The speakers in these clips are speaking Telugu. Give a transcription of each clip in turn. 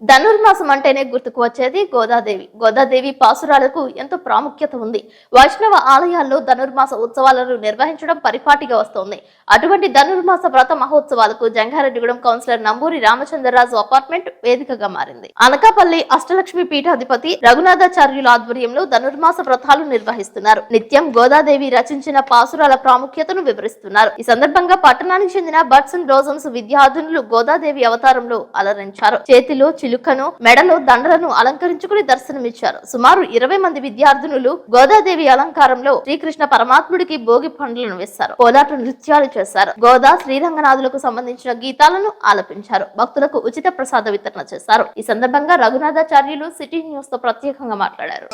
ధనుర్మాసం అంటేనే గుర్తుకు వచ్చేది గోదాదేవి. గోదాదేవి పాసురాలకు ఎంతో ప్రాముఖ్యత ఉంది. వైష్ణవ ఆలయాల్లో ధనుర్మాస ఉత్సవాలను నిర్వహించడం పరిపాటిగా వస్తోంది. అటువంటి ధనుర్మాస వ్రత మహోత్సవాలకు జంగారెడ్డిగూడెం కౌన్సిలర్ నంబూరి రామచంద్రరాజు అపార్ట్మెంట్ వేదికగా మారింది. అనకాపల్లి అష్టలక్ష్మి పీఠాధిపతి రఘునాథాచార్యుల ఆధ్వర్యంలో ధనుర్మాస వ్రతాలు నిర్వహిస్తున్నారు. నిత్యం గోదాదేవి రచించిన పాసురాల ప్రాముఖ్యతను వివరిస్తున్నారు. ఈ సందర్భంగా పట్టణానికి చెందిన బర్డ్స్ అండ్ బ్లోజమ్స్ విద్యార్థినులు గోదాదేవి అవతారంలో అలరించారు. చేతిలో చిలుకను, మెడలో దండలను అలంకరించుకుని దర్శనమిచ్చారు. సుమారు 20 మంది విద్యార్థినులు గోదాదేవి అలంకారంలో శ్రీకృష్ణ పరమాత్ముడికి భోగి పండ్లను వేశారు. కోలాట నృత్యాలు చేశారు. గోదా శ్రీరంగనాథులకు సంబంధించిన గీతాలను ఆలపించారు. భక్తులకు ఉచిత ప్రసాద వితరణ చేశారు. ఈ సందర్భంగా రఘునాథాచార్యులు సిటీ న్యూస్ తో ప్రత్యేకంగా మాట్లాడారు.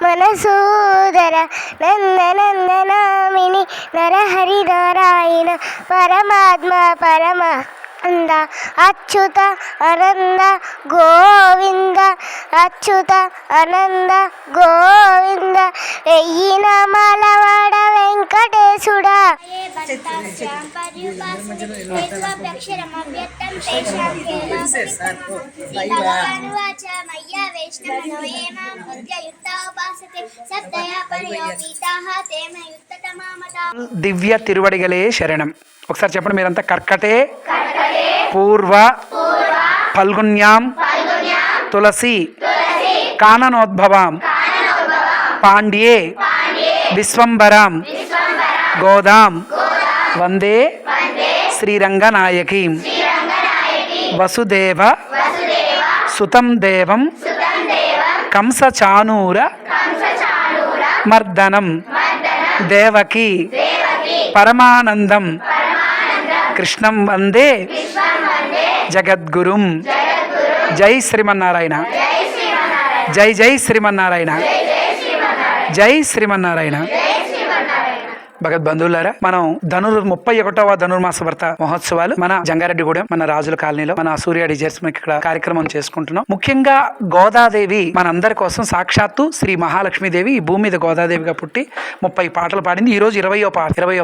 మనసూదర నందనందనామిని నరహరి నారాయణ పరమాత్మ పరమ అంద అచ్యుత అనంద గోవింద అచ్యుత అనంద గోవింద వెయ్యి నామాలవాడ వెంకటేశుడా. దివ్య తిరువడిగలే శరణం. ఒకసారి చెప్పండి మీరంతా. కర్కటే పూర్వ ఫల్గుణ్యాం తులసి కాననోద్భవాం పాండ్యే విశ్వంబరాం గోదాం వందే శ్రీరంగనాయకీం వసుదేవ సుతం దేవం కంసచానూర మర్దనం దేవకి పరమానందం కృష్ణం వందే జగద్గురుం. జై శ్రీమన్నారాయణ. జై జై శ్రీమన్నారాయణ. జై శ్రీమన్నారాయణ. భగవద్బంధువులారా, మనం 31వ ధనుర్మాస వ్రత మహోత్సవాలు మన జంగారెడ్డిగూడెం మన రాజుల కాలనీలో మన సూర్య డిజైర్స్ ఇక్కడ కార్యక్రమం చేసుకుంటున్నాం. ముఖ్యంగా గోదాదేవి మనందరి కోసం సాక్షాత్తు శ్రీ మహాలక్ష్మీదేవి ఈ భూమి మీద గోదాదేవిగా పుట్టి 30 పాటలు పాడింది. ఈ రోజు 20వ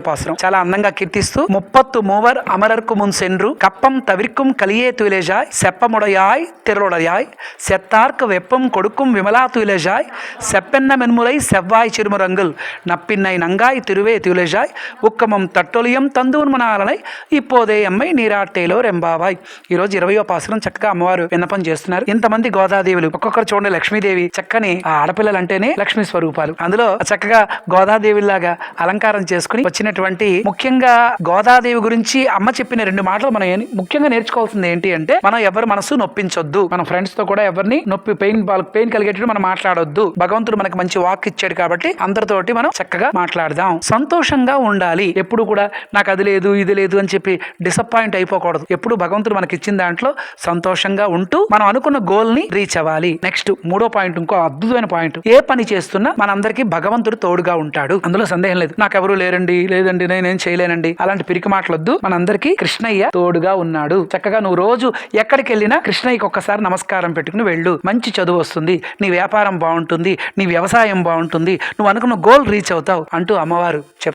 పాసురం చాలా అందంగా కీర్తిస్తూ 30 మూవర్ అమరర్కు మున్ సెండ్రు కప్పం తవిర్కుం కలియే తులేజాయ్ సెప్పముడయాయ్ తిరుడయాయ్ సెత్తార్కు వెప్పం కొడుకుం విమలా తులేజాయ్ సెప్పెన్న మెన్ములై సెవ్వాయ్ చిరుమురంగుల్ నప్పిన్నై నంగాయ్ తిరువే తులేజాయ్ ఉక్కమం తట్టొలియం తందూర్మనాలనై ఇప్పోదే అమ్మాయి నీరాట్టేలో రెంబావాయ్. ఈ రోజు 20వ పాసురం చక్కగా అమ్మవారు విన్నపం చేస్తున్నారు. ఇంతమంది గోదాదేవులు, ఒక్కొక్కరు చూడండి లక్ష్మీదేవి. చక్కని ఆ ఆడపిల్లలు అంటేనే లక్ష్మీ స్వరూపాలు. అందులో చక్కగా గోదాదేవిలాగా అలంకారం చేసుకుని వచ్చినటువంటి ముఖ్యంగా గోదాదేవి గురించి అమ్మ చెప్పిన 2 మాటలు మనం ముఖ్యంగా నేర్చుకోవాల్సింది ఏంటి అంటే, మనం ఎవరి మనసు నొప్పించొద్దు. మన ఫ్రెండ్స్ తో కూడా ఎవరిని నొప్పి పెయిన్ కలిగేటట్టు మనం మాట్లాడొద్దు. భగవంతుడు మనకు మంచి వాక్ ఇచ్చాడు కాబట్టి అందరితోటి మనం చక్కగా మాట్లాడదాం. సంతోషంగా ఉండాలి. ఎప్పుడు కూడా నాకు అది లేదు ఇది లేదు అని చెప్పి డిసప్పాయింట్ అయిపోకూడదు. ఎప్పుడు భగవంతుడు మనకి ఇచ్చిన దాంట్లో సంతోషంగా ఉంటూ మనం అనుకున్న గోల్ ని రీచ్ అవ్వాలి. నెక్స్ట్ 3వ పాయింట్, ఇంకో అద్భుతమైన పాయింట్. ఏ పని చేస్తున్నా మనందరికీ భగవంతుడు తోడుగా ఉంటాడు. అందులో సందేహం లేదు. నాకెవరు లేదండి నేనేం చేయలేనండి అలాంటి పిరికి మాటలొద్దు. మనందరికీ కృష్ణయ్య తోడుగా ఉన్నాడు. చక్కగా నువ్వు రోజు ఎక్కడికి వెళ్ళినా కృష్ణయ్యకి ఒక్కసారి నమస్కారం పెట్టుకుని వెళ్ళు. మంచి చదువు వస్తుంది, నీ వ్యాపారం బాగుంటుంది, నీ వ్యవసాయం బాగుంటుంది, నువ్వు అనుకున్న గోల్ రీచ్ అవుతావు అంటూ అమ్మవారు